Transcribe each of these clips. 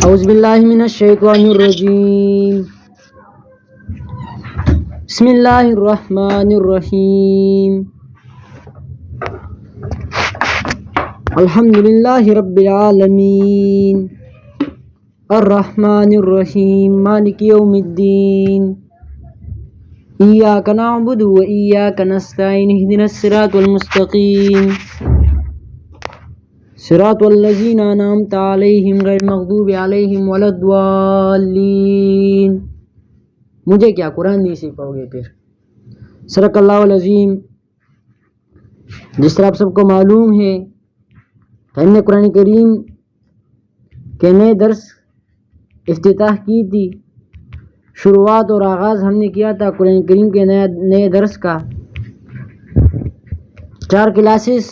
اعوذ باللہ من الشیطان الرجیم بسم اللہ الرحمن الرحیم الحمد للہ رب العالمین الرحمن الرحیم مالک یوم الدین ایاک نعبد و ایاک نستعین اہدنا الصراط المستقیم صراط الذین انعمت علیہم غیر المغضوب علیہم ولا الضالین۔ مجھے کیا قرآن نہیں سیکھ پاؤ گے پھر۔ صدق اللہ العظیم۔ جس طرح آپ سب کو معلوم ہے ہم نے قرآن کریم کے نئے درس افتتاح کی تھی، شروعات اور آغاز ہم نے کیا تھا قرآن کریم کے نئے درس کا۔ 4 کلاسز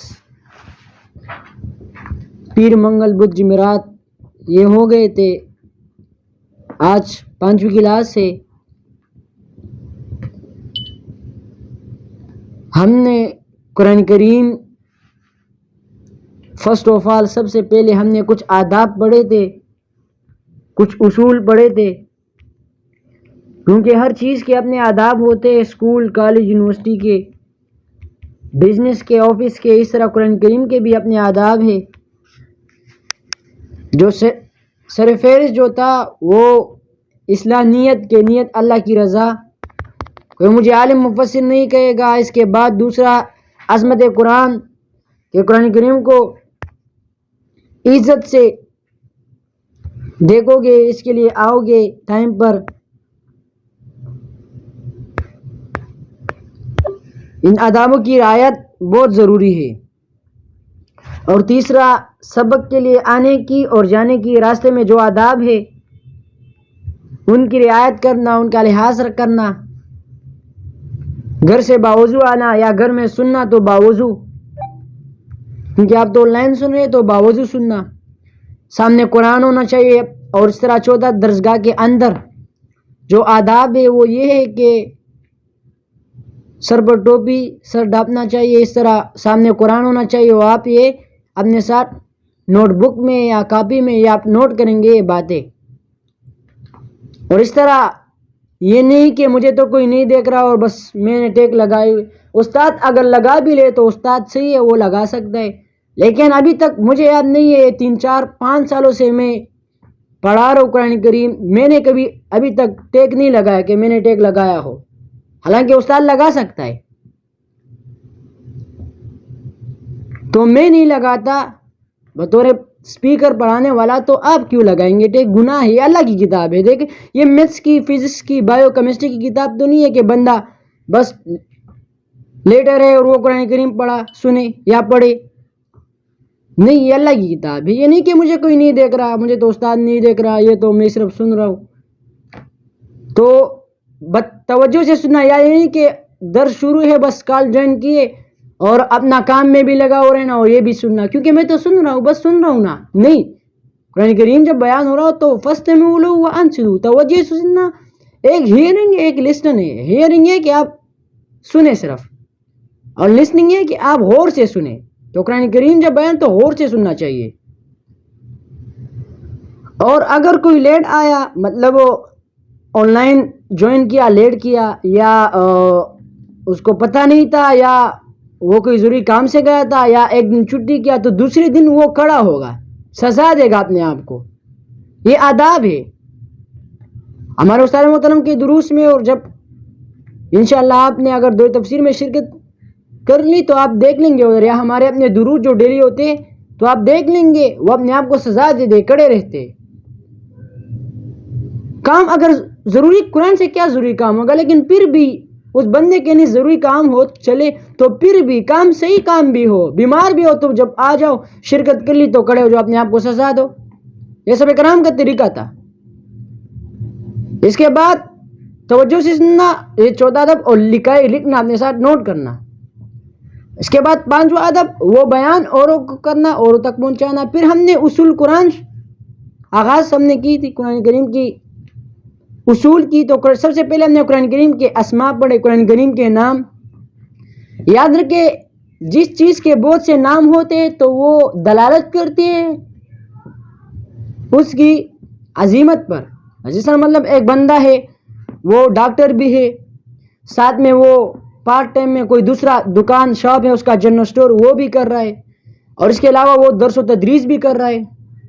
پیر منگل بدھ جمعرات یہ ہو گئے تھے، آج 5ویں کلاس ہے۔ ہم نے قرآن کریم فرسٹ آف آل سب سے پہلے ہم نے کچھ آداب پڑھے تھے، کچھ اصول پڑھے تھے، کیونکہ ہر چیز کے اپنے آداب ہوتے ہیں، اسکول کالج یونیورسٹی کے، بزنس کے، آفس کے، اس طرح قرآن کریم کے بھی اپنے آداب ہے۔ جو سرفہرست جو تھا وہ اصلاح نیت کے، نیت اللہ کی رضا۔ کوئی مجھے عالم مفسر نہیں کہے گا۔ اس کے بعد دوسرا عظمت قرآن کہ قرآن کریم کو عزت سے دیکھو گے، اس کے لیے آؤ گے ٹائم پر۔ ان آدابوں کی رعایت بہت ضروری ہے۔ اور تیسرا سبق کے لیے آنے کی اور جانے کی راستے میں جو آداب ہے ان کی رعایت کرنا، ان کا لحاظ کرنا، گھر سے باوضو آنا یا گھر میں سننا تو باوضو، کیونکہ آپ تو آن لائن سن رہے تو باوضو سننا، سامنے قرآن ہونا چاہیے۔ اور اس طرح 14 درسگاہ کے اندر جو آداب ہے وہ یہ ہے کہ سر پر ٹوپی، سر ڈھانپنا چاہیے، اس طرح سامنے قرآن ہونا چاہیے، اور آپ یہ اپنے ساتھ نوٹ بک میں یا کاپی میں یا آپ نوٹ کریں گے یہ باتیں۔ اور اس طرح یہ نہیں کہ مجھے تو کوئی نہیں دیکھ رہا اور بس میں نے ٹیک لگائی ہوئی۔ استاد اگر لگا بھی لے تو استاد صحیح ہے، وہ لگا سکتا ہے، لیکن ابھی تک مجھے یاد نہیں ہے، 3 4 5 سالوں سے میں پڑھا رہا ہوں قرآن کریم، میں نے کبھی ابھی تک ٹیک نہیں لگایا کہ میں نے ٹیک لگایا ہو، حالانکہ استاد لگا سکتا ہے، تو میں نہیں لگاتا بطور اسپیکر پڑھانے والا، تو آپ کیوں لگائیں گے ٹیک؟ گناہ ہے، اللہ کی کتاب ہے۔ دیکھیں یہ میتھس کی، فزکس کی، بایو کیمسٹری کی کتاب تو نہیں ہے کہ بندہ بس لیٹر رہے اور وہ قرآن کریم پڑھا سنے یا پڑھے، نہیں، یہ اللہ کی کتاب ہے۔ یہ نہیں کہ مجھے کوئی نہیں دیکھ رہا، مجھے تو استاد نہیں دیکھ رہا، یہ تو میں صرف سن رہا ہوں، تو توجہ سے سننا، یا یہ نہیں کہ درس شروع ہے بس کال جوائن کیے اور اپنا کام میں بھی لگا ہو رہے نا اور یہ بھی سننا، کیونکہ میں تو سن رہا ہوں، بس سن رہا ہوں نا، نہیں، قرآن کریم جب بیان ہو رہا ہو تو فَاسْتَمِعُوا لَهُ وَأَنصِتُوا، توجہ سے سننا۔ ایک ہیئرنگ ہے، ایک لسنن ہے۔ ہیئرنگ ہے کہ آپ سنیں صرف، اور لسننگ ہے کہ آپ غور سے سنیں، تو قرآن کریم جب بیان تو غور سے سننا چاہیے۔ اور اگر کوئی لیٹ آیا، مطلب وہ آن لائن جوائن کیا لیٹ کیا، یا اس کو پتہ نہیں تھا، یا وہ کوئی ضروری کام سے گیا تھا، یا ایک دن چھٹی کیا، تو دوسرے دن وہ کھڑا ہوگا، سزا دے گا اپنے آپ کو۔ یہ آداب ہے ہمارے استاد محترم کے دروس میں، اور جب انشاءاللہ آپ نے اگر دو تفسیر میں شرکت کر لی تو آپ دیکھ لیں گے، اور یا ہمارے اپنے دروس جو ڈیلی ہوتے ہیں تو آپ دیکھ لیں گے، وہ اپنے آپ کو سزا دے دے، کڑے رہتے کام۔ اگر ضروری قرآن سے کیا ضروری کام ہوگا، لیکن پھر بھی اس بندے کے لیے ضروری کام ہو چلے تو پھر بھی کام صحیح کام بھی ہو، بیمار بھی ہو تو جب آ جاؤ شرکت کر لی تو کھڑے ہو جو اپنے آپ کو سزا دو۔ یہ سب کرام کا طریقہ تھا۔ اس کے بعد توجہ سے سننا، یہ 14 ادب، اور لکھنا اپنے ساتھ نوٹ کرنا۔ اس کے بعد 5واں ادب وہ بیان اوروں کو کرنا، اوروں تک پہنچانا۔ پھر ہم نے اصول قرآن آغاز ہم نے کی تھی قرآن کریم کی اصول کی، تو سب سے پہلے ہم نے قرآن کریم کے اسماء پڑھے، قرآن کریم کے نام یاد رکھے۔ جس چیز کے بہت سے نام ہوتے ہیں تو وہ دلالت کرتے ہیں اس کی عظیمت پر. جس طرح مطلب ایک بندہ ہے وہ ڈاکٹر بھی ہے, ساتھ میں وہ پارٹ ٹائم میں کوئی دوسرا دکان شاپ ہے اس کا جنرل اسٹور وہ بھی کر رہا ہے, اور اس کے علاوہ وہ درس و تدریس بھی کر رہا ہے.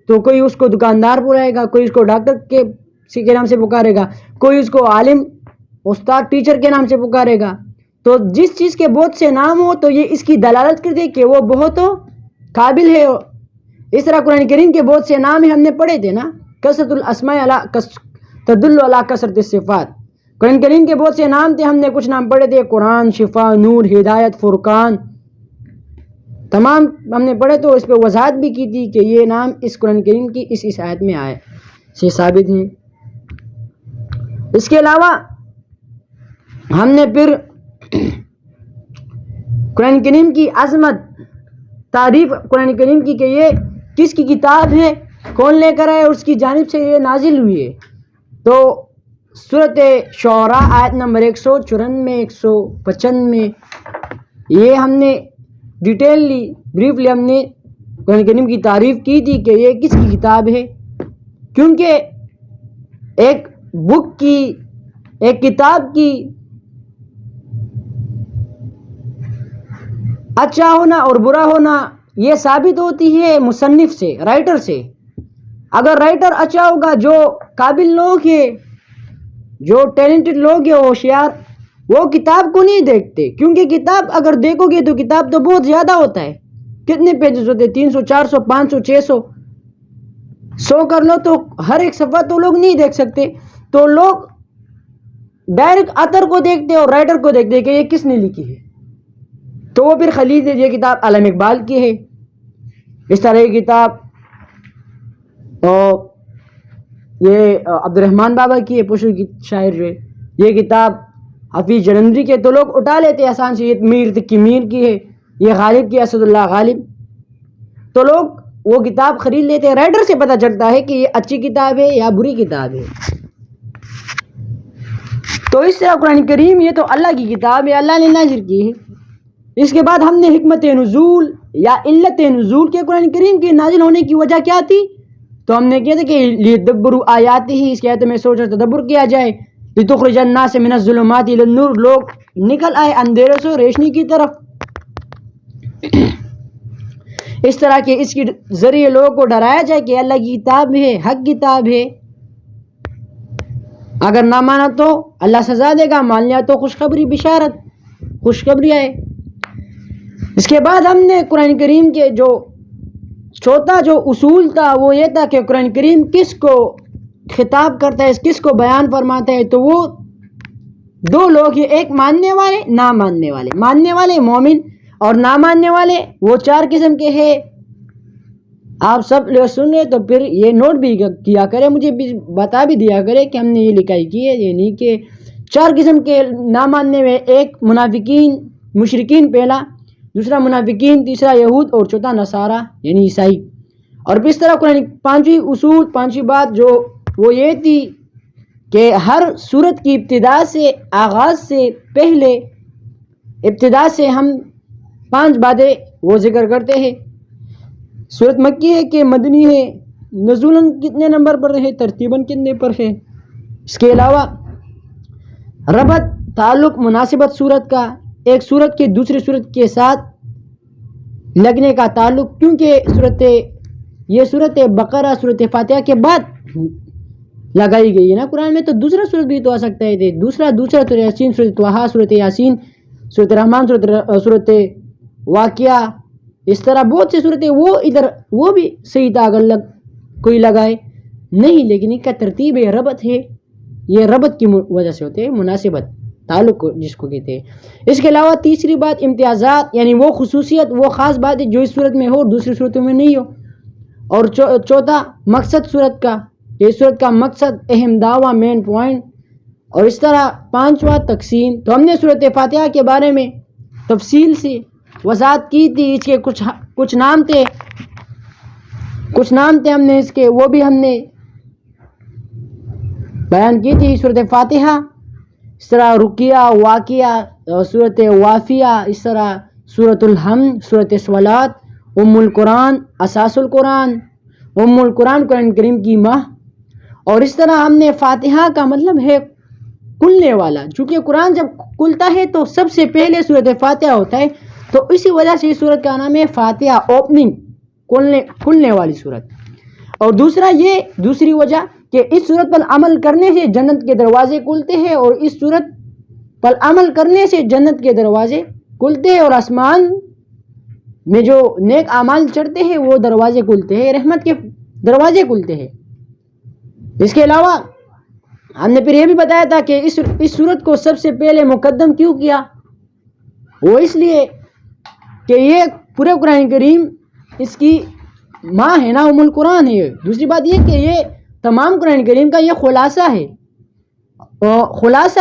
تو کوئی اس کو دکاندار بلائے گا, کوئی اس کو ڈاکٹر کے نام سے پکارے گا, کوئی اس کو عالم استاد ٹیچر کے نام سے پکارے گا. تو جس چیز کے بہت سے نام ہو تو یہ اس کی دلالت کرتے کہ وہ بہت قابل ہے. اس طرح قرآن کریم کے بہت سے نام ہم نے پڑھے تھے نا, کثرت الاسماء تدل علی کثرت الصفات. قرآن کریم کے بہت سے نام تھے, ہم نے کچھ نام پڑھے تھے, قرآن, شفا, نور, ہدایت, فرقان, تمام ہم نے پڑھے. تو اس پہ وضاحت بھی کی تھی کہ یہ نام اس قرآن کریم کی اس آیت میں آئے سے ثابت ہیں. اس کے علاوہ ہم نے پھر قرآن کریم کی عظمت, تعریف قرآن کریم کی کہ یہ کس کی کتاب ہے, کون لے کر آئے, اور اس کی جانب سے یہ نازل ہوئی ہے. تو سورۃ شعراء آیت نمبر 194 195 یہ ہم نے ڈیٹیللی بریفلی ہم نے قرآن کریم کی تعریف کی تھی کہ یہ کس کی کتاب ہے. کیونکہ ایک بک کی, ایک کتاب کی اچھا ہونا اور برا ہونا یہ ثابت ہوتی ہے مصنف سے, رائٹر سے. اگر رائٹر اچھا ہوگا, جو قابل لوگ ہیں, جو ٹیلنٹڈ لوگ ہیں, ہوشیار, وہ کتاب کو نہیں دیکھتے. کیونکہ کتاب اگر دیکھو گے تو کتاب تو بہت زیادہ ہوتا ہے. کتنے پیجز ہوتے ہیں, 300 400 500 600 100 کر لو, تو ہر ایک صفحہ تو لوگ نہیں دیکھ سکتے. تو لوگ ڈائریکٹ آتھر کو دیکھتے اور رائٹر کو دیکھتے کہ یہ کس نے لکھی ہے. تو وہ پھر خلید یہ کتاب علامہ اقبال کی ہے, اس طرح یہ کتاب اور یہ عبد الرحمن بابا کی ہے, پشتو کی شاعر جو ہے. یہ کتاب حفیظ جلندری کے, تو لوگ اٹھا لیتے آسان سے. یہ میر تقی میر کی ہے, یہ غالب کی, اسد اللہ غالب. تو لوگ وہ کتاب خرید لیتے ہیں. رائٹر سے پتہ چلتا ہے کہ یہ اچھی کتاب ہے یا بری کتاب ہے. تو اس طرح قرآن کریم یہ تو اللہ کی کتاب ہے, اللہ نے نازل کی ہے. اس کے بعد ہم نے حکمت نزول یا علت نزول کے قرآن کریم کے نازل ہونے کی وجہ کیا تھی, تو ہم نے کیا تھا کہ لیدبروا آیاتہ, اس کی آیتوں میں سوچ اور تدبر کیا جائے. لتخرج الناس من الظلمات الی النور, لوگ نکل آئے اندھیرے سے روشنی کی طرف. اس طرح کے اس کے ذریعے لوگوں کو ڈرایا جائے کہ اللہ کی کتاب ہے, حق کتاب ہے. اگر نہ مانا تو اللہ سزا دے گا, مان لیا تو خوشخبری, بشارت, خوشخبری آئے. اس کے بعد ہم نے قرآن کریم کے جو چوتھا جو اصول تھا وہ یہ تھا کہ قرآن کریم کس کو خطاب کرتا ہے, کس کو بیان فرماتا ہے. تو وہ دو لوگ ہیں, ایک ماننے والے, نہ ماننے والے. ماننے والے مومن, اور نہ ماننے والے وہ 4 قسم کے ہیں. آپ سب لوگ سن رہے تو پھر یہ نوٹ بھی کیا کرے, مجھے بھی بتا بھی دیا کرے کہ ہم نے یہ لکھائی کی ہے, یہ نہیں کہ 4 قسم کے نہ ماننے میں. ایک منافقین, مشرکین پہلا, دوسرا منافقین, تیسرا یہود, اور چوتھا نصارہ یعنی عیسائی. اور پھر اس طرح قرآن پانچویں اصول, پانچویں بات جو وہ یہ تھی کہ ہر صورت کی ابتدا سے, آغاز سے پہلے, ابتدا سے ہم 5 باتیں وہ ذکر کرتے ہیں. صورت مکی ہے کہ مدنی ہے, نزولاً کتنے نمبر پر ہے, ترتیباً کتنے پر ہے. اس کے علاوہ ربط, تعلق, مناسبت صورت کا, ایک صورت کے دوسری صورت کے ساتھ لگنے کا تعلق. کیونکہ یہ صورت بقرہ, صورت فاتحہ کے بعد لگائی گئی ہے نا قرآن میں, تو دوسرا صورت بھی تو آ سکتا ہے. دوسرا صورت یاسین, صورت طٰہٰ, صورت یاسین, صورت رحمان, صورت واقعہ, اس طرح بہت سی صورتیں وہ ادھر وہ بھی صحیح تھا اگر کوئی لگائے نہیں. لیکن ان کا ترتیب ہے, ربط ہے, یہ ربط کی وجہ سے ہوتے ہیں, مناسبت, تعلق جس کو کہتے ہیں. اس کے علاوہ تیسری بات امتیازات, یعنی وہ خصوصیت, وہ خاص بات ہے جو اس صورت میں ہو اور دوسری صورتوں میں نہیں ہو. اور چوتھا مقصد صورت کا, یہ صورت کا مقصد, اہم دعویٰ, مین پوائنٹ. اور اس طرح 5واں تقسیم. تو ہم نے صورت فاتحہ کے بارے میں تفصیل سے وضاحت کی تھی. اس کے کچھ نام تھے ہم نے اس کے, وہ بھی ہم نے بیان کی تھی. صورت فاتحہ, اس طرح رقیہ, واقعہ, صورت وافیہ, اس طرح صورت الحمد, صورت صلوات, ام القرآن, اساس القرآن, ام القرآن قرآن کریم کی ماں, اور اس طرح ہم نے فاتحہ کا مطلب ہے کھلنے والا، چونکہ قرآن جب کھلتا ہے تو سب سے پہلے سورۃ فاتحہ ہوتا ہے، تو اسی وجہ سے اس سورت کا نام ہے فاتحہ، اوپننگ، کھلنے والی سورت۔ اور دوسرا یہ دوسری وجہ کہ اس صورت پر عمل کرنے سے جنت کے دروازے کھلتے ہیں، اور اس صورت پر عمل کرنے سے جنت کے دروازے کھلتے ہیں، اور آسمان میں جو نیک اعمال چڑھتے ہیں وہ دروازے کھلتے ہیں، رحمت کے دروازے کھلتے ہیں۔ اس کے علاوہ ہم نے پھر یہ بھی بتایا تھا کہ اس صورت کو سب سے پہلے مقدم کیوں کیا، وہ اس لیے کہ یہ پورے قرآن کریم اس کی ماں ہے نا، ام القرآن ہے۔ دوسری بات یہ کہ یہ تمام قرآن کریم کا یہ خلاصہ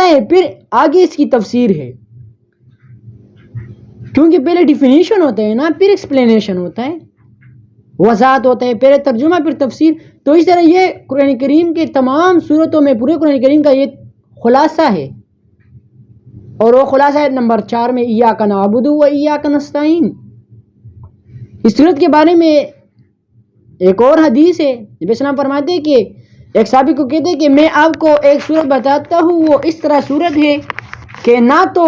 ہے، پھر آگے اس کی تفسیر ہے، کیونکہ پہلے ڈیفینیشن ہوتا ہے نا، پھر ایکسپلینیشن ہوتا ہے، وضاحت ہوتا ہے، پہلے ترجمہ پھر تفسیر۔ تو اس طرح یہ قرآن کریم کے تمام صورتوں میں پورے قرآن کریم کا یہ خلاصہ ہے، اور وہ خلاصہ ہے نمبر 4 میں ایاک نعبد و ایاک نستعین۔ اس صورت کے بارے میں ایک اور حدیث ہے، نبی السلام فرماتے ہیں کہ ایک صحابی کو کہتے ہیں کہ میں آپ کو ایک صورت بتاتا ہوں، وہ اس طرح صورت ہے کہ نہ تو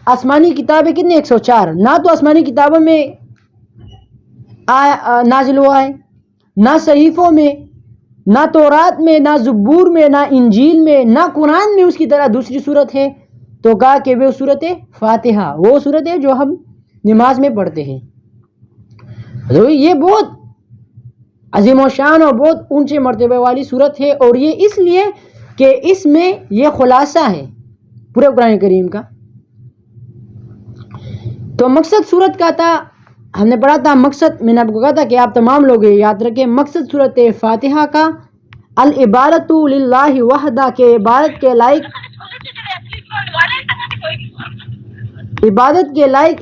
آسمانی کتابیں کتنے 104 نہ تو آسمانی کتابوں میں نازل ہوا ہے، نہ صحیفوں میں، نہ تورات میں، نہ زبور میں، نہ انجیل میں، نہ قرآن میں اس کی طرح دوسری صورت ہے۔ تو کہا کہ وہ صورت فاتحہ، وہ صورت ہے جو ہم نماز میں پڑھتے ہیں۔ تو یہ بہت عظیم و شان اور بہت اونچے مرتبے والی صورت ہے، اور یہ اس لیے کہ اس میں یہ خلاصہ ہے پورے قرآن کریم کا۔ تو مقصد صورت کا تھا، ہم نے پڑھا تھا مقصد، میں نے آپ کو کہا تھا کہ آپ تمام لوگ یاد رکھیں، مقصد صورت فاتحہ کا العبادۃ للہ وحدہ، کے عبادت کے لائق،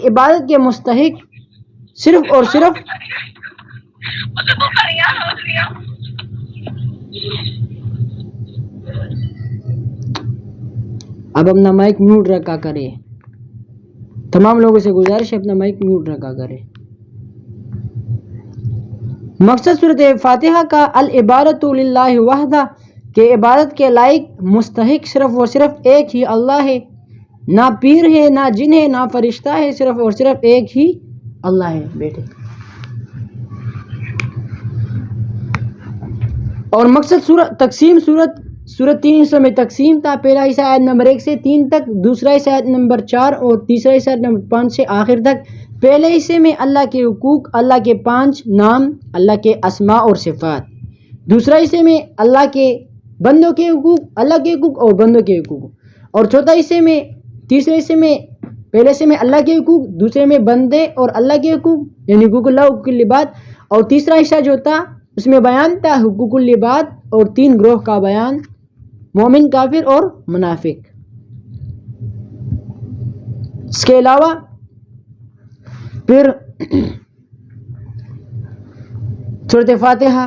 عبادت کے مستحق صرف اور صرف اب اپنا مائک میوٹ رکھا کرے، تمام لوگوں سے گزارش ہے اپنا مائک میوٹ رکھا کرے۔ مقصد صورت فاتحہ کا العبادۃ للہ وحدہ، کہ عبادت کے لائق مستحق صرف و صرف ایک ہی اللہ ہے، نہ پیر ہے، نہ جن ہے، نہ فرشتہ ہے، صرف اور صرف ایک ہی اللہ ہے۔ بیٹھے۔ اور مقصد صورت 3 حصوں میں تقسیم تھا، پہلا حصہ آیت نمبر 1 سے 3 تک، دوسرا حصہ آیت نمبر 4 اور تیسرا حصہ آیت نمبر 5 سے آخر تک۔ پہلے حصے میں اللہ کے حقوق، اللہ کے 5 نام، اللہ کے اسماء اور صفات۔ دوسرا حصے میں اللہ کے بندوں کے حقوق، اللہ کے حقوق اور بندوں کے حقوق۔ اور تیسرے حصے میں پہلے حصے میں اللہ کے حقوق، دوسرے میں بندے اور اللہ کے حقوق، یعنی حقوق اللہ، حقوق العباد، اور تیسرا حصہ جو تھا اس میں بیان تھا حقوق العباد اور 3 گروہ کا بیان، مومن، کافر اور منافق۔ اس کے علاوہ پھر سورۃ فاتحہ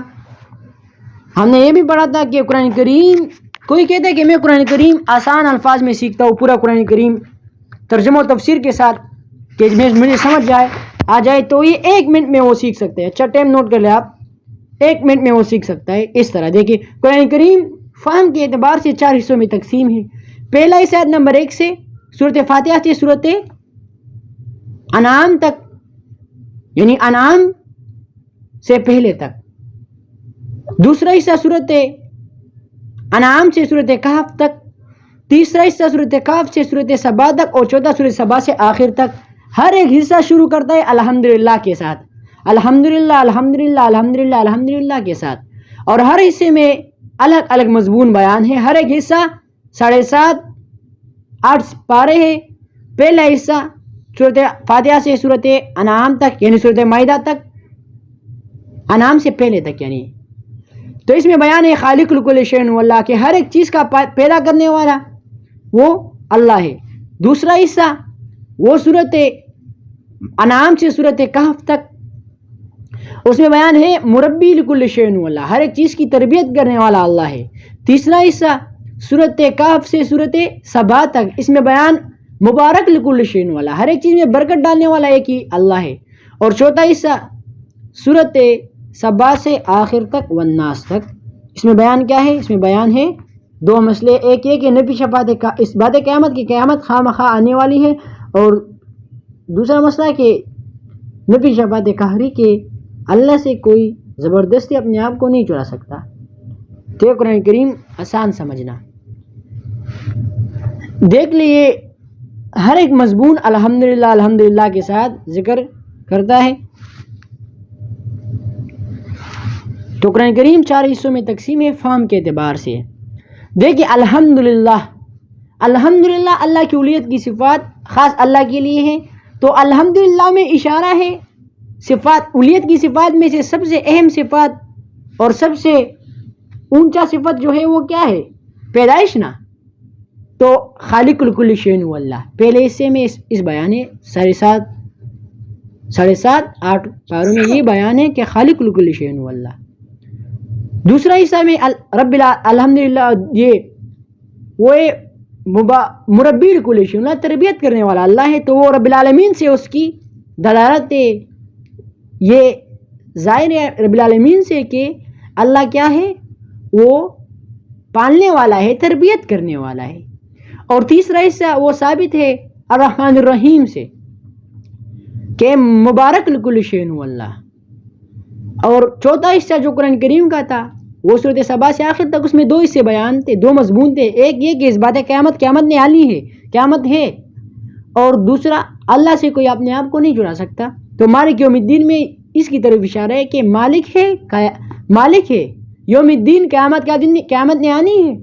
ہم نے یہ بھی پڑھا تھا کہ قرآن کریم، کوئی کہتا ہے کہ میں قرآن کریم آسان الفاظ میں سیکھتا ہوں، پورا قرآن کریم ترجمہ و تفسیر کے ساتھ، کہ مجھے سمجھ آ جائے، تو یہ 1 منٹ میں وہ سیکھ سکتے ہیں۔ اچھا ٹائم نوٹ کر لیں آپ، 1 منٹ میں وہ سیکھ سکتا ہے۔ اس طرح دیکھیے قرآن کریم فہم کے اعتبار سے 4 حصوں میں تقسیم ہے۔ پہلا حصہ آیت نمبر 1 سے سورۃ فاتحہ سے سورۃ انعام تک، یعنی انعام سے پہلے تک۔ دوسرا حصہ سورۃ انعام سے سورۃ کہف تک، تیسرا حصہ سورۃ کہف سے سورۃ سبا تک، اور چوتھا سورۃ سبا سے آخر تک۔ ہر ایک حصہ شروع کرتا ہے الحمدللہ کے ساتھ، الحمدللہ الحمدللہ الحمدللہ الحمدللہ کے ساتھ، اور ہر حصے میں الگ الگ مضمون بیان ہے۔ ہر ایک حصہ 7.5 8 پارے ہے۔ پہلا حصہ سورۃ فاتحہ سے سورۃ انعام تک، یعنی سورۃ مائدہ تک، انعام سے پہلے تک یعنی، تو اس میں بیان ہے خالق لکل شیء واللہ، کہ ہر ایک چیز کا پیدا کرنے والا وہ اللہ ہے۔ دوسرا حصہ وہ سورۃ انعام سے سورۃ کہف تک، اس میں بیان ہے مربی لکل شیء واللہ، ہر ایک چیز کی تربیت کرنے والا اللہ ہے۔ تیسرا حصہ سورۃ کہف سے سورۃ سبا تک، اس میں بیان مبارک لکل شیء واللہ، ہر ایک چیز میں برکت ڈالنے والا ایک ہی اللہ ہے۔ اور چوتھا حصہ سورۃ سبا سے آخر تک والناس تک، اس میں بیان کیا ہے؟ اس میں بیان ہے دو مسئلے، ایک یہ کہ نفی شفاعت کا اس بات قیامت کی قیامت خواہ مخواہ آنے والی ہے، اور دوسرا مسئلہ کہ نفی شفاعت قہری کے اللہ سے کوئی زبردستی اپنے آپ کو نہیں چرا سکتا۔ تو قرآن کریم آسان سمجھنا، دیکھ لیے ہر ایک مضمون الحمدللہ الحمدللہ کے ساتھ ذکر کرتا ہے۔ تو قرآن کریم 4 حصوں میں تقسیم ہے فہم کے اعتبار سے۔ دیکھیے الحمدللہ، الحمدللہ اللہ کی اولیت کی صفات خاص اللہ کے لیے ہے، تو الحمدللہ میں اشارہ ہے صفات اولیت کی صفات میں سے سب سے اہم صفات اور سب سے اونچا صفت جو ہے وہ کیا ہے؟ پیدائش نا۔ تو خالق الکل شیء هو اللہ، پہلے حصے میں اس بیان ہے 7.5 پاروں میں یہ بیان ہے کہ خالق الکل شیء هو اللہ۔ دوسرا حصہ میں الحمدللہ یہ وہ مربی الکل شیء اللہ، تربیت کرنے والا اللہ ہے، تو وہ رب العالمین سے اس کی دلالت ہے، یہ ظاہر ہے رب العالمین سے کہ اللہ کیا ہے؟ وہ پالنے والا ہے، تربیت کرنے والا ہے۔ اور تیسرا حصہ وہ ثابت ہے الرحمن الرحیم سے کہ مبارک لکل شیء هو اللہ۔ اور چوتھا حصہ جو قرآن کریم کا تھا وہ سورۃ سبا سے آخر تک، اس میں 2 حصے بیان تھے، 2 مضمون تھے، ایک یہ کہ اس بات قیامت نے آنی ہے، قیامت ہے، اور دوسرا اللہ سے کوئی اپنے آپ کو نہیں چرا سکتا۔ تو مالک یوم الدین میں اس کی طرف اشارہ ہے کہ مالک ہے یوم الدین، قیامت کا دن، قیامت نے آنی ہے،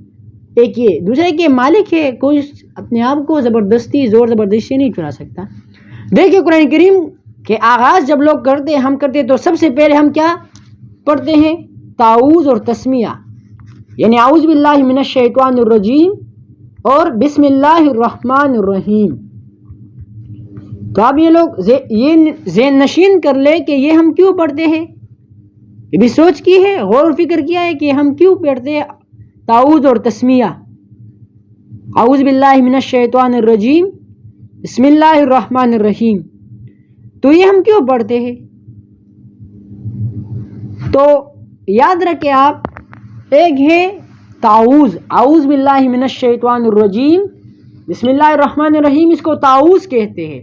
ایک یہ، دوسرے کہ مالک ہے، کوئی اپنے آپ کو زور زبردستی نہیں چرا سکتا۔ دیکھیں قرآن کریم کے آغاز جب لوگ کرتے ہم کرتے تو سب سے پہلے ہم کیا پڑھتے ہیں؟ تعوذ اور تسمیہ، یعنی اعوذ باللہ من الشیطان الرجیم اور بسم اللہ الرحمن الرحیم۔ تو اب یہ لوگ یہ ذہن نشین کر لے کہ یہ ہم کیوں پڑھتے ہیں، یہ بھی سوچ کی ہے، غور و فکر کیا ہے کہ ہم کیوں پڑھتے ہیں تعوذ اور تسمیہ، اعوذ باللہ من الشیطان الرجیم بسم اللہ الرحمن الرحیم، تو یہ ہم کیوں پڑھتے ہیں؟ تو یاد رکھیں آپ، ایک ہے تعوذ، اعوذ باللہ من الشیطان الرجیم بسم اللہ الرحمن الرحیم، اس کو تعوذ کہتے ہیں۔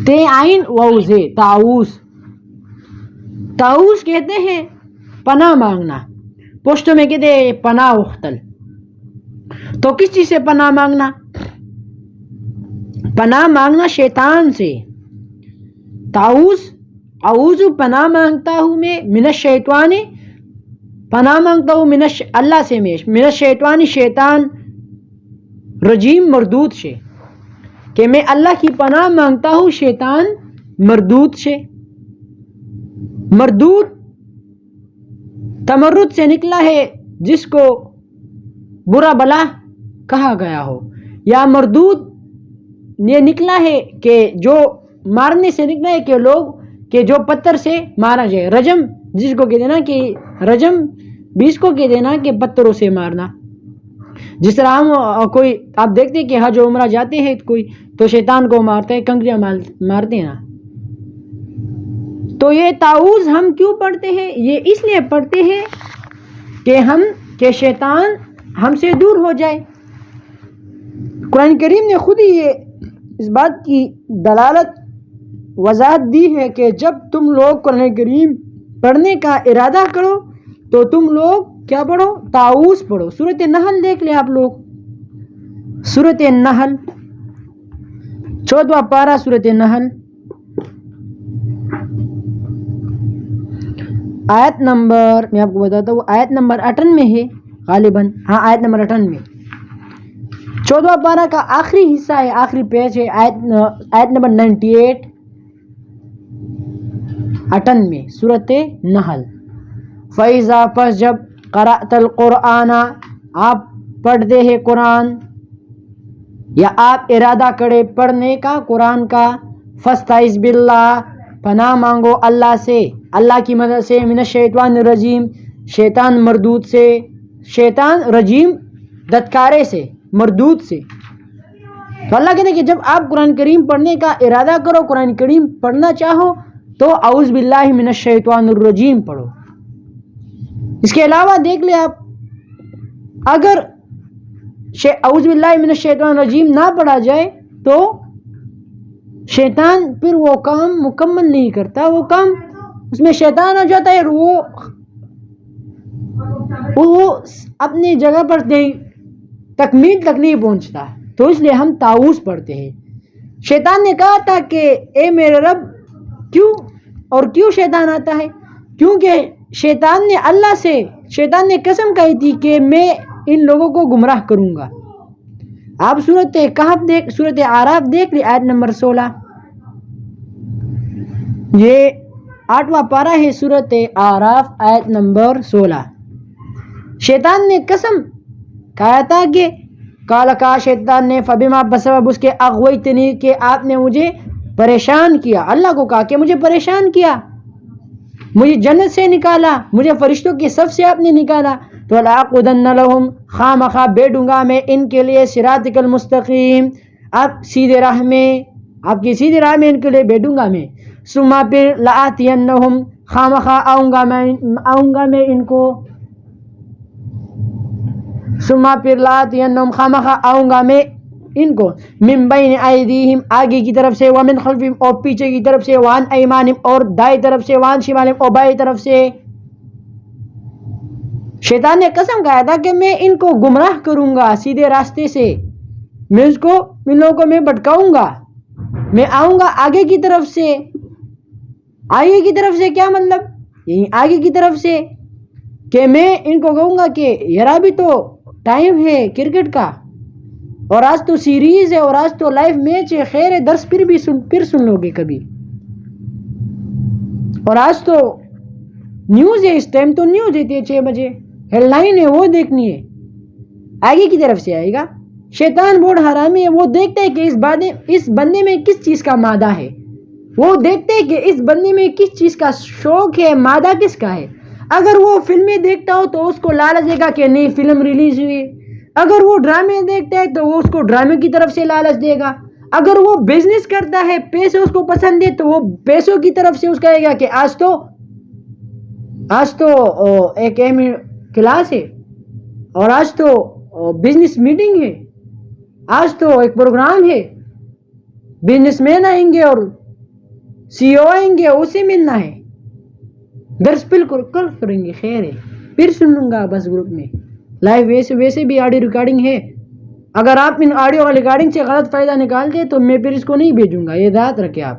تے عین ووزے، تعوذ کہتے ہیں پناہ مانگنا، پشتوں میں کہتے ہیں پناہ اختل۔ تو کس چیز سے پناہ مانگنا؟ پناہ مانگنا شیطان سے۔ اعوذ پناہ مانگتا ہوں میں، من الشیطان پناہ مانگتا ہوں اللہ سے، میں من الشیطان شیطان رجیم مردود سے، کہ میں اللہ کی پناہ مانگتا ہوں شیطان مردود سے۔ مردود تمرد سے نکلا ہے جس کو برا بلا کہا گیا ہو، یا مردود یہ نکلا ہے کہ جو مارنے سے نکلا ہے کہ لوگ کہ جو پتھر سے مارا جائے، رجم جس کو کہتے نا کہ رجم بھی اس کو کہتے نا کہ پتھروں سے مارنا۔ جس طرح ہم کوئی آپ دیکھتے ہیں کہ حج و عمرہ جاتے ہیں کوئی تو شیطان کو مارتا ہے، کنکریاں مارتے ہیں نا۔ تو یہ تعوذ ہم کیوں پڑھتے ہیں؟ یہ اس لیے پڑھتے ہیں کہ شیطان ہم سے دور ہو جائے۔ قرآن کریم نے خود ہی یہ اس بات کی دلالت وضاحت دی ہے کہ جب تم لوگ قرآن کریم پڑھنے کا ارادہ کرو تو تم لوگ کیا پڑھو؟ تعوذ پڑھو۔ سورۃ النحل دیکھ لیں آپ لوگ، سورۃ النحل 14واں پارہ، سورۃ النحل آیت نمبر، میں آپ کو بتاتا ہوں، آیت نمبر 98 ہے غالباً، ہاں آیت نمبر 98، 14واں پارہ کا آخری حصہ ہے، آخری پیج ہے، آیت نمبر 98 سورۃ نحل۔ فَإِذَا پس جب قرأت القرآن آپ پڑھتے ہیں قرآن، یا آپ ارادہ کرے پڑھنے کا قرآن کا، فَاسْتَعِذْ بِاللَّهِ پناہ مانگو اللہ سے، اللہ کی مدد سے، من الشیطان الرجیم شیطان مردود سے، شیطان رجیم دتکارے سے، مردود سے۔ تو اللہ کہتے ہیں کہ جب آپ قرآن کریم پڑھنے کا ارادہ کرو، قرآن کریم پڑھنا چاہو تو اعوذ باللہ من الشیطان الرجیم پڑھو۔ اس کے علاوہ دیکھ لیں آپ، اگر اعوذ باللہ من الشیطان الرجیم نہ پڑھا جائے تو شیطان پھر وہ کام مکمل نہیں کرتا، وہ کام اس میں شیطان آ جاتا ہے، وہ اپنی جگہ پر تکمیل تک نہیں پہنچتا۔ تو اس لیے ہم تعوذ پڑھتے ہیں۔ شیطان نے کہا تھا کہ اے میرے رب، کیوں شیطان آتا ہے؟ کیونکہ شیطان نے قسم کہی تھی کہ میں ان لوگوں کو گمراہ کروں گا۔ آپ سورۃ اعراف دیکھ لی، آیت نمبر 16، یہ 8واں پارہ ہے سورۃ اعراف، آیت نمبر 16۔ شیطان نے قسم کہا تھا کہ کہا شیطان نے فبما بسبب اس کے اغویتنی، کہ آپ نے مجھے پریشان کیا۔ اللہ کو کہا کہ مجھے پریشان کیا، مجھے جنت سے نکالا، مجھے فرشتوں کی صف سے آپ نے نکالا، تو لأقعدن لهم، خامخواہ بیٹھوں گا میں ان کے لیے، صراطک المستقیم، آپ سیدھے راہ میں، آپ کی سیدھے راہ میں ان کے لیے بیٹھوں گا میں۔ ثم پھر لآتینہم، خامخواہ آؤں گا میں ان کو، ثم پھر لآتینہم، خامخواہ آؤں گا میں ان کو، من بین ایدیہم، آگے کی طرف سے، ومن خلفہم، اور پیچھے کی طرف سے، وعن ایمانہم، اور دائیں طرف سے، وعن شمالہم، اور بائیں طرف سے۔ شیطان نے قسم کہا تھا کہ میں ان کو گمراہ کروں گا سیدھے راستے سے، میں ان لوگوں کو میں بھٹکاؤں گا، میں آؤں گا آگے کی طرف سے۔ آگے کی طرف سے کیا مطلب؟ یعنی آگے کی طرف سے کہ میں ان کو کہوں گا کہ یار ابھی تو ٹائم ہے کرکٹ کا، اور آج تو سیریز ہے، اور آج تو لائیو میچ ہے، خیر ہے درس پھر سن لو گے کبھی، اور آج تو نیوز ہے، اس ٹائم تو نیوز دیتی ہے 6 بجے، ہیڈ لائن ہے، وہ دیکھنی ہے۔ آگے کی طرف سے آئے گا۔ شیطان بہت حرامی ہے، وہ دیکھتا ہے کہ اس بندے میں کس چیز کا مادہ ہے، وہ دیکھتے ہیں کہ اس بندے میں کس چیز کا شوق ہے، مادہ کس کا ہے۔ اگر وہ فلمیں دیکھتا ہو تو اس کو لالچ دے گا کہ نئی فلم ریلیز ہوئی، اگر وہ ڈرامے دیکھتا ہے تو وہ اس کو ڈرامے کی طرف سے لالچ دے گا، اگر وہ بزنس کرتا ہے، پیسے اس کو پسند ہے، تو وہ پیسوں کی طرف سے اس کہے گا کہ آج تو ایک اہم کلاس ہے، اور آج تو بزنس میٹنگ ہے، آج تو ایک پروگرام ہے، بزنس مین آئیں گے اور سی او آئیں گے، اسے ملنا ہے، درس بالکل کل کریں گے، خیر ہے پھر سن لوں گا بس گروپ میں لائیو، ویسے بھی آڈیو ریکارڈنگ ہے، اگر آپ ان آڈیو ریکارڈنگ سے غلط فائدہ نکالتے تو میں پھر اس کو نہیں بھیجوں گا، یہ یاد رکھیں آپ۔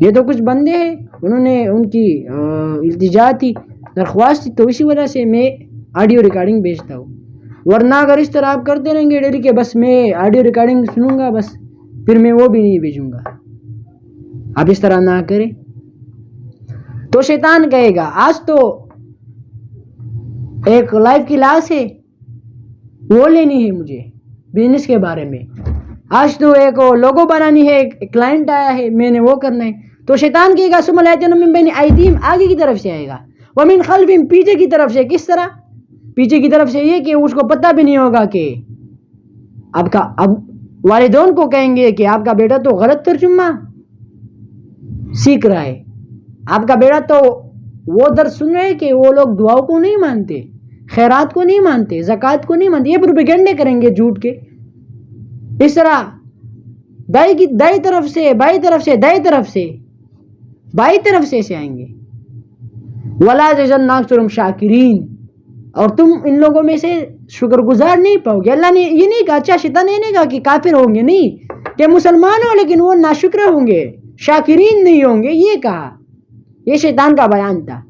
یہ تو کچھ بندے ہیں، انہوں نے ان کی التجا تھی، درخواست تھی، تو اسی وجہ سے میں آڈیو ریکارڈنگ بھیجتا ہوں، ورنہ اگر اس طرح آپ کرتے رہیں گے ڈیلی کہ بس میں آڈیو ریکارڈنگ سنوں گا بس، پھر میں وہ بھی نہیں بھیجوں گا، آپ اس طرح نہ کریں۔ تو شیطان کہے گا آج تو ایک لائیو کلاس ہے، وہ لینی ہے مجھے بزنس کے بارے میں، آج تو ایک لوگو بنانی ہے، ایک کلائنٹ آیا ہے، میں نے وہ کرنا ہے۔ تو شیطان کہے گا ثم لآتینہم من بین ایدیہم، آگے کی طرف سے آئے گا، ومن خلفہم، پیچھے کی طرف سے۔ کس طرح پیچھے کی طرف سے؟ یہ کہ اس کو پتہ بھی نہیں ہوگا کہ اب والدین کو کہیں گے کہ آپ کا بیٹا تو غلط ترجمہ سیکھ رہا ہے، آپ کا بیٹا تو وہ درس سن رہے کہ وہ لوگ دعاؤں کو نہیں مانتے، خیرات کو نہیں مانتے، زکوٰۃ کو نہیں مانتے، یہ پروپیگنڈے کریں گے جھوٹ کے۔ اس طرح دائیں طرف سے، بائیں طرف سے، دائیں طرف سے، بائیں طرف سے آئیں گے۔ وَلَا تَزِدَنَّ أَكْثَرَهُمْ شَاكِرِينَ، اور تم ان لوگوں میں سے شکر گزار نہیں پاؤ گے۔ اللہ نے یہ نہیں کہا، اچھا شیطان نے نہیں کہا کہ کافر ہوں گے، نہیں، کہ مسلمان ہو لیکن وہ ناشکر ہوں گے، شاکرین نہیں ہوں گے، یہ کہا، یہ شیطان کا بیان تھا۔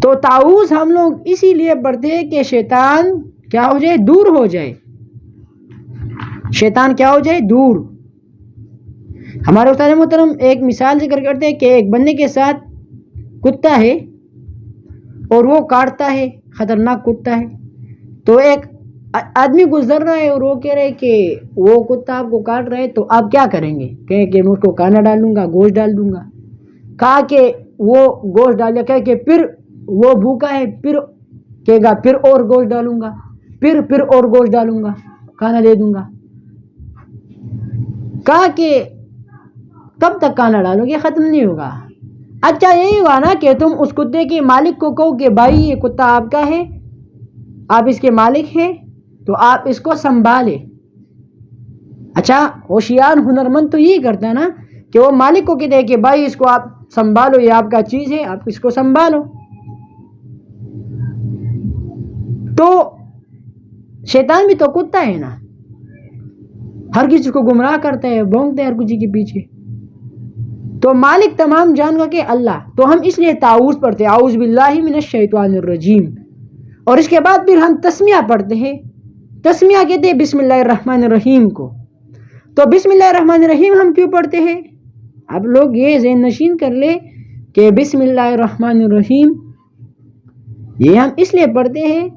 تو تعوذ ہم لوگ اسی لیے پڑھتے ہیں کہ شیطان کیا ہو جائے؟ دور ہو جائے، شیطان کیا ہو جائے؟ دور۔ ہمارے استاد محترم ایک مثال ذکر کرتے ہیں کہ ایک بندے کے ساتھ کتا ہے اور وہ کاٹتا ہے، خطرناک کتا ہے، تو ایک آدمی گزر رہا ہے اور وہ کہہ رہے کہ وہ کتا آپ کو کاٹ رہا ہے تو آپ کیا کریں گے؟ کہے کہ میں اس کو کھانا ڈال دوں گا، گوشت ڈال دوں گا۔ کہا کہ وہ گوشت ڈال دیا، کہے کہ پھر وہ بھوکا ہے، پھر کہے گا پھر اور گوشت ڈالوں گا، پھر اور گوشت ڈالوں گا، کھانا دے دوں گا۔ کہا کہ کب تک کانا ڈالو گے، ختم نہیں ہوگا. اچھا یہی ہوا نا کہ تم اس کتے کے مالک کو کہو کہ بھائی یہ کتا آپ کا ہے، آپ اس کے مالک ہیں تو آپ اس کو سنبھالے. اچھا ہوشیار ہنرمند تو یہی کرتا ہے نا کہ وہ مالک کو کہتے ہیں کہ بھائی اس کو آپ سنبھالو، یہ آپ کا چیز ہے، آپ اس کو سنبھالو. تو شیطان بھی تو کتا ہے نا، ہر کسی کو گمراہ کرتا ہے، بھونکتا ہے ہر کسی کے پیچھے. تو مالک تمام جانور کے اللہ. تو ہم اس لیے تعوذ پڑھتے ہیں، اعوذ باللہ من الشیطان الرجیم. اور اس کے بعد پھر ہم تسمیہ پڑھتے ہیں. تسمیہ کہتے ہیں بسم اللہ الرحمن الرحیم کو. تو بسم اللہ الرحمن الرحیم ہم کیوں پڑھتے ہیں؟ اب لوگ یہ ذہن نشین کر لے کہ بسم اللہ الرحمن الرحیم یہ ہم اس لیے پڑھتے ہیں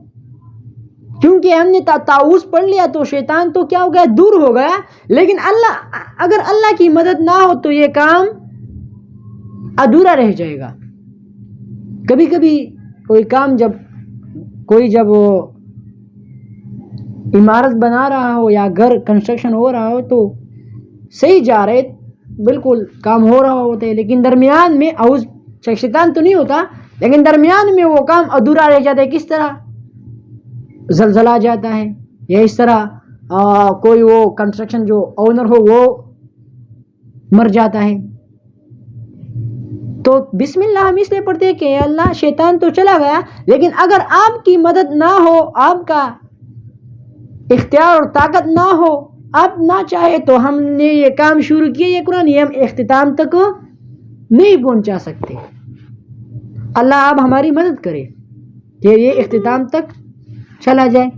کیونکہ ہم نے تعوذ پڑھ لیا تو شیطان تو کیا ہو گیا، دور ہو گیا. لیکن اگر اللہ کی مدد نہ ہو تو یہ کام ادھورا رہ جائے گا. کبھی کبھی کوئی کام جب وہ عمارت بنا رہا ہو یا گھر کنسٹرکشن ہو رہا ہو تو صحیح جا رہے، بالکل کام ہو رہا ہوتا ہے، لیکن درمیان میں شیطان تو نہیں ہوتا، لیکن درمیان میں وہ کام ادھورا رہ جاتا ہے. کس طرح؟ زلزلہ آ جاتا ہے، یا اس طرح کوئی وہ کنسٹرکشن جو اونر ہو وہ مر جاتا ہے. تو بسم اللہ ہم اس لیے پڑھتے ہیں کہ اللہ شیطان تو چلا گیا، لیکن اگر آپ کی مدد نہ ہو، آپ کا اختیار اور طاقت نہ ہو، آپ نہ چاہے تو ہم نے یہ کام شروع کیا، یہ قرآن یہ ہم اختتام تک نہیں پہنچا سکتے. اللہ آپ ہماری مدد کرے کہ یہ اختتام تک چلا جائے.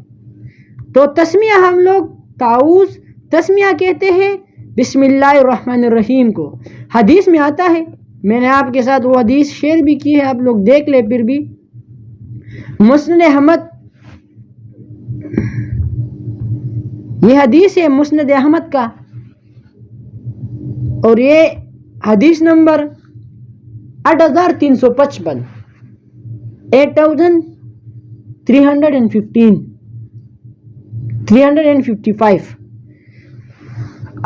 تو تسمیہ ہم لوگ تعوذ تسمیہ کہتے ہیں بسم اللہ الرحمن الرحیم کو. حدیث میں آتا ہے، میں نے آپ کے ساتھ وہ حدیث شیئر بھی کی ہے، آپ لوگ دیکھ لیں. پھر بھی مسند احمد، یہ حدیث ہے مسند احمد کا، اور یہ حدیث نمبر 8355 355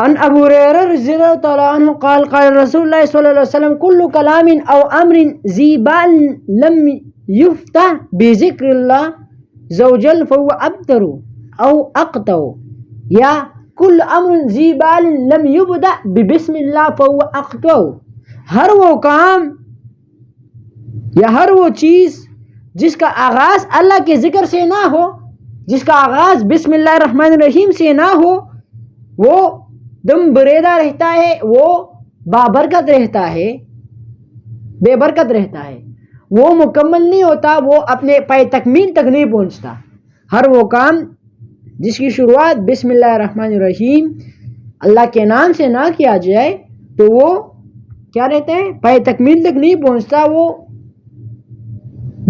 عن ابو ہریرہ رضی اللہ تعالی عنہ قال قال رسول اللہ صلی اللہ علیہ وسلم كل كلام او امر ذی بال لم يفتح بذکر اللہ عز وجل فهو ابتر او اقطع، یا کل امر ذی بال لم یبدأ ببسم اللہ فهو اقطع. ہر وہ کام یا ہر وہ چیز جس کا آغاز اللہ کے ذکر سے نہ ہو، جس کا آغاز بسم اللہ الرحمن الرحیم سے نہ ہو، وہ دم بریدہ رہتا ہے، وہ بابرکت رہتا ہے، بے برکت رہتا ہے، وہ مکمل نہیں ہوتا، وہ اپنے پائے تکمیل تک نہیں پہنچتا. ہر وہ کام جس کی شروعات بسم اللہ الرحمن الرحیم اللہ کے نام سے نہ کیا جائے تو وہ کیا رہتا ہے، پائے تکمیل تک نہیں پہنچتا، وہ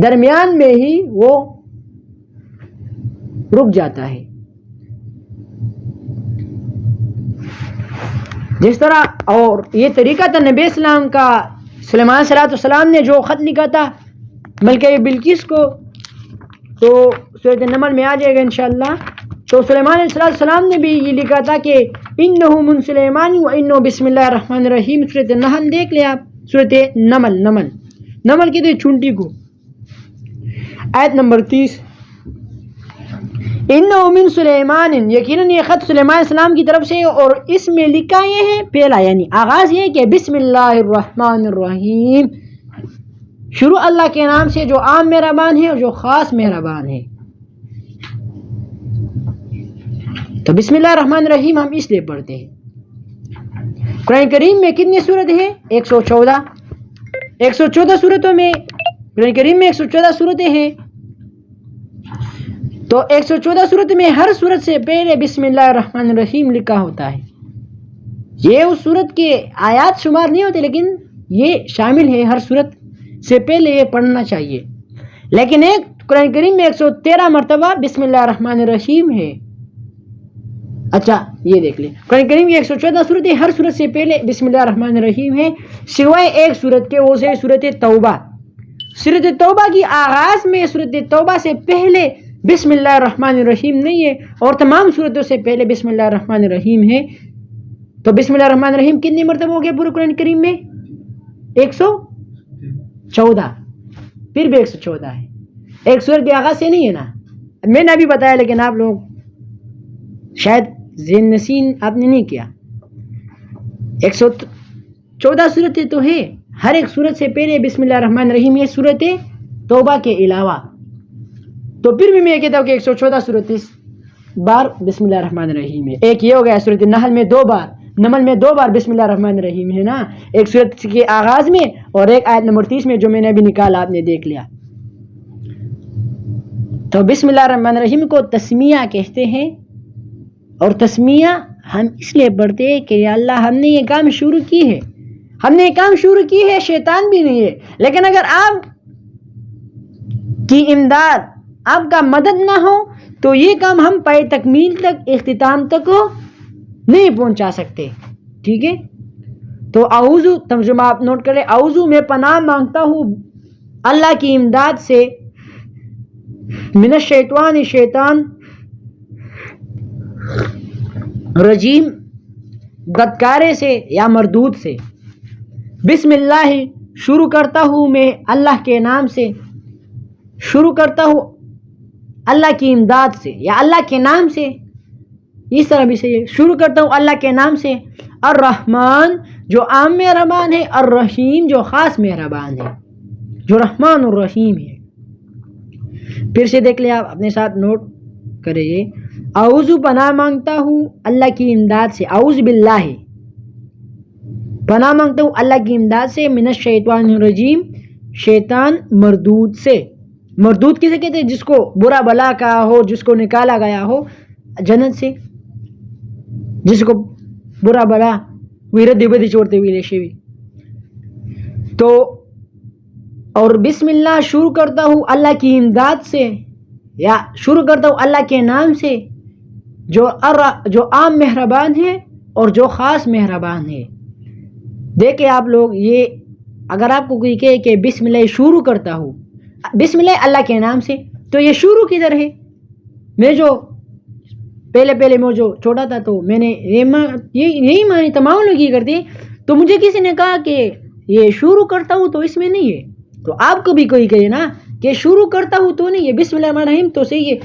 درمیان میں ہی وہ رک جاتا ہے. جس طرح، اور یہ طریقہ تھا نبی اسلام کا، سلیمان صلی اللہ علیہ وسلم نے جو خط لکھا تھا ملکہ بلقیس کو، تو سورۃ النمل میں آ جائے گا انشاءاللہ. تو سلیمان علیہ السلام نے بھی یہ لکھا تھا کہ انہ من سلیمان و انہ بسم اللہ الرحمن الرحیم. سورۃ النحل دیکھ لیں آپ، سورۃ نمل کہتے ہیں چونٹی کو. آیت نمبر 30، انہ من سلیمان، یقیناً یہ خط سلیمان علیہ السلام کی طرف سے، اور اس میں لکھا یہ ہے، پہلا یعنی آغاز یہ ہے کہ بسم اللہ الرحمن الرحیم، شروع اللہ کے نام سے جو عام مہربان ہے اور جو خاص مہربان ہے. تو بسم اللہ الرحمن الرحیم ہم اس لیے پڑھتے ہیں. قرآن کریم میں کتنی صورت ہے؟ 114 صورتوں میں، قرآن کریم میں 114 صورتیں ہیں. تو 114 صورت میں ہر صورت سے پہلے بسم اللہ الرحمن الرحیم لکھا ہوتا ہے. یہ اس صورت کے آیات شمار نہیں ہوتے، لیکن یہ شامل ہے، ہر صورت سے پہلے یہ پڑھنا چاہیے. لیکن ایک قرآن کریم میں 113 مرتبہ بسم اللہ الرحمن الرحیم ہے. اچھا یہ دیکھ لیں، قرآن کریم کی 114 صورت ہے، ہر صورت سے پہلے بسم اللہ الرحمن الرحیم ہے، سوائے ایک صورت کے، وہ ہے سورۃ توبہ. سورۃ توبہ کی آغاز میں سورۃ توبہ سے پہلے بسم اللہ الرحمن الرحیم نہیں ہے، اور تمام صورتوں سے پہلے بسم اللہ الرحمن الرحیم ہے. تو بسم اللہ الرحمن الرحیم کتنی مرتبہ ہو گیا پورے قرآن کریم میں؟ 114. پھر بھی 114 ہے. ایک سورت کے آغاز سے نہیں ہے نا, میں نے ابھی بتایا لیکن آپ لوگ شاید ذہن نشین آپ نے نہیں کیا. 114 صورتیں تو ہے. ہر ایک صورت سے پہلے بسم اللہ الرحمن الرحیم یہ صورت توبہ کے علاوہ. تو پھر بھی میں کہتا ہوں کہ 114 صورت بار بسم اللہ الرحمن الرحیم ہے. ایک یہ ہو گیا صورت نحل میں 2 بار, نمل میں 2 بار بسم اللہ الرحمن الرحیم ہے نا, ایک صورت کے آغاز میں اور ایک آیت نمبر 30 میں جو میں نے ابھی نکالا آپ نے دیکھ لیا. تو بسم اللہ الرحمن الرحیم کو تسمیہ کہتے ہیں. اور تسمیہ ہم اس لیے پڑھتے ہیں کہ یا اللہ ہم نے یہ کام شروع کی ہے, ہم نے یہ کام شروع کی ہے, شیطان بھی نہیں ہے, لیکن اگر آپ کی امداد آپ کا مدد نہ ہو تو یہ کام ہم پائے تکمیل تک اختتام تک نہیں پہنچا سکتے. ٹھیک ہے, تو اعوذ ترجمہ آپ نوٹ کریں. اعوذ میں پناہ مانگتا ہوں اللہ کی امداد سے من الشیطان شیطان رجیم بدکارے سے یا مردود سے. بسم اللہ شروع کرتا ہوں میں اللہ کے نام سے, شروع کرتا ہوں اللہ کی امداد سے یا اللہ کے نام سے, اس طرح بھی صحیح ہے. شروع کرتا ہوں اللہ کے نام سے. الرحمن جو عام مہربان ہے, الرحیم جو خاص مہربان ہے, جو رحمان الرحیم ہے. پھر سے دیکھ لیں آپ اپنے ساتھ نوٹ کریں. اعوذ پناہ مانگتا ہوں اللہ کی امداد سے, اعوذ باللہ پناہ مانگتا ہوں اللہ کی امداد سے, من الشیطان الرجیم شیطان مردود سے. مردود کسے کہتے ہیں؟ جس کو برا بلا کہا ہو, جس کو نکالا گیا ہو جنت سے, جس کو برا بلا ویردی بدی چھوڑتے ہوئے لیشے ہوئی. تو اور بسم اللہ شروع کرتا ہوں اللہ کی امداد سے یا شروع کرتا ہوں اللہ کے نام سے جو عام مہربان ہے اور جو خاص مہربان ہے. دیکھیں آپ لوگ, یہ اگر آپ کو کوئی کہے کہ بسم اللہ شروع کرتا ہوں, بسم اللہ اللہ کے نام سے, تو یہ شروع کدھر ہے؟ میں جو پہلے میں جو چھوٹا تھا تو میں نے یہی معنی تمام لوگ یہ کرتے, تو مجھے کسی نے کہا کہ یہ شروع کرتا ہوں تو اس میں نہیں ہے. تو آپ کو بھی کوئی کہے نا کہ شروع کرتا ہوں تو نہیں ہے, بسم اللہ الرحمن الرحیم تو صحیح ہے,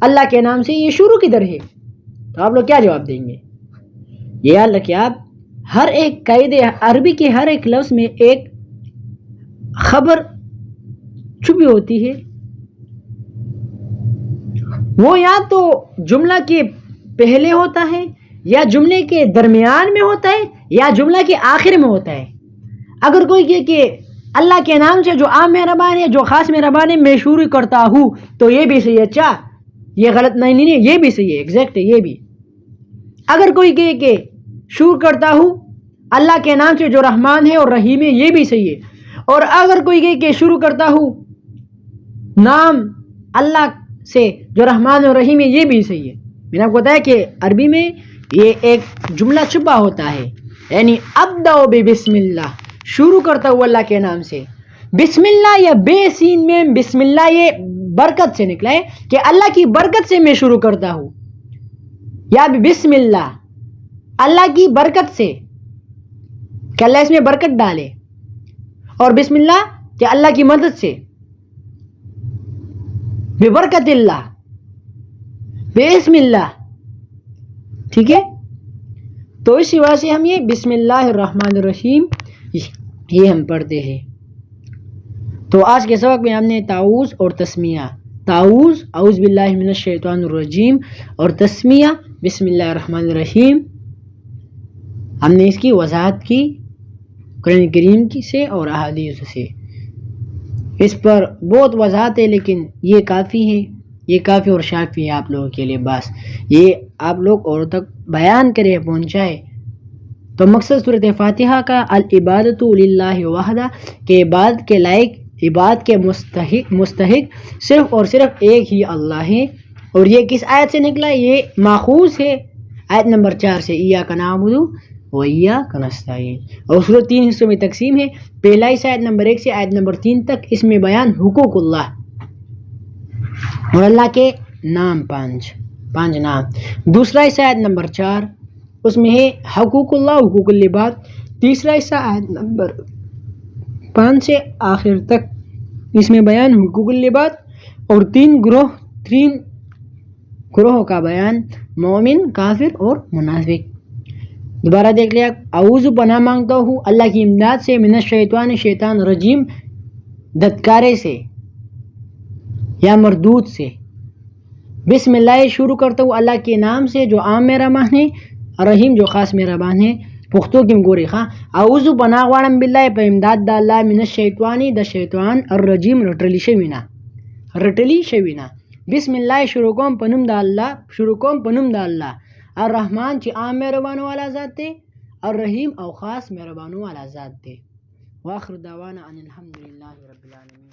اللہ کے نام سے, یہ شروع کدھر ہے؟ تو آپ لوگ کیا جواب دیں گے؟ یہ یاد رکھیں آپ, ہر ایک قاعدے عربی کے ہر ایک لفظ میں ایک خبر چھپی ہوتی ہے. وہ یا تو جملہ کے پہلے ہوتا ہے, یا جملے کے درمیان میں ہوتا ہے, یا جملہ کے آخر میں ہوتا ہے. اگر کوئی کہے کہ اللہ کے نام سے جو عام مہربان ہے, جو خاص مہربان ہے, میں شروع کرتا ہوں, تو یہ بھی صحیح ہے. اچھا یہ غلط نہیں, یہ بھی صحیح ہے, ایگزیکٹ ہے یہ بھی. اگر کوئی کہے کہ شروع کرتا ہوں اللہ کے نام سے جو رحمان ہے اور رحیم ہے, یہ بھی صحیح ہے. اور اگر کوئی کہے کہ شروع کرتا ہوں نام اللہ سے جو رحمان اور رحیم ہے, یہ بھی صحیح ہے. میں نے آپ کو بتایا کہ عربی میں یہ ایک جملہ چھپا ہوتا ہے, یعنی ابدأ بسم اللہ, شروع کرتا ہوں اللہ کے نام سے. بسم اللہ یا بے سین میں بسم اللہ یہ برکت سے نکلا ہے کہ اللہ کی برکت سے میں شروع کرتا ہوں, یا بسم اللہ اللہ کی برکت سے کہ اللہ اس میں برکت ڈالے, اور بسم اللہ کہ اللہ کی مدد سے, ببرکت اللہ, بسم اللہ. ٹھیک ہے, تو اسی وجہ سے ہم یہ بسم اللہ الرحمن الرحیم یہ ہم پڑھتے ہیں. تو آج کے سبق میں ہم نے تعوذ اور تسمیہ, تعوذ اعوذ باللہ من الشیطان الرجیم, اور تسمیہ بسم اللہ الرحمن الرحیم, ہم نے اس کی وضاحت کی قرآن کریم کی سے اور احادیث سے. اس پر بہت وضاحت ہے لیکن یہ کافی ہے, یہ کافی اور شافی ہے آپ لوگوں کے لیے. بس یہ آپ لوگ اور تک بیان کرے پہنچائے. تو مقصد صورت فاتحہ کا العبادۃ للہ وحدہ, کہ عبادت کے لائق, عبادت کے مستحق صرف اور صرف ایک ہی اللہ ہے. اور یہ کس آیت سے نکلا؟ یہ ماخوذ ہے آیت نمبر 4 سے, ایاک نعبد و ایاک نستعین. اور صورت 3 حصوں میں تقسیم ہے. پہلا حصہ آیت نمبر 1 سے آیت نمبر 3 تک, اس میں بیان حقوق اللہ اور اللہ کے نام, 5 نام. دوسرا حصہ آیت نمبر 4 اس میں ہے حقوق اللہ حقوق العباد. تیسرا حصہ آیت نمبر 5 سے آخر تک، اس میں بیان حقوق العباد اور تین گروہوں کا بیان، مومن، کافر اور منافق. دوبارہ دیکھ لیا. اعوذ پناہ مانگتا ہوں اللہ کی امداد سے، من الشیطان شیطان رجیم دھتکارے سے یا مردود سے. بسم اللہ شروع کرتا ہوں اللہ کے نام سے جو عام مہربان ہے، رحیم جو خاص مہربان ہے. پختو کی گوری خواہ اعوذ پناہ غواړم بالله په امداد د الله من الشیطان د شیطان الرجیم رټلی شوی نه. بسم الله شروع کوم په نوم د الله الرحمن چې عام مهربانو والا ذات دی، الرحیم او خاص مهربانو والا ذات دی. واخر دعوانا ان الحمد لله رب العالمین.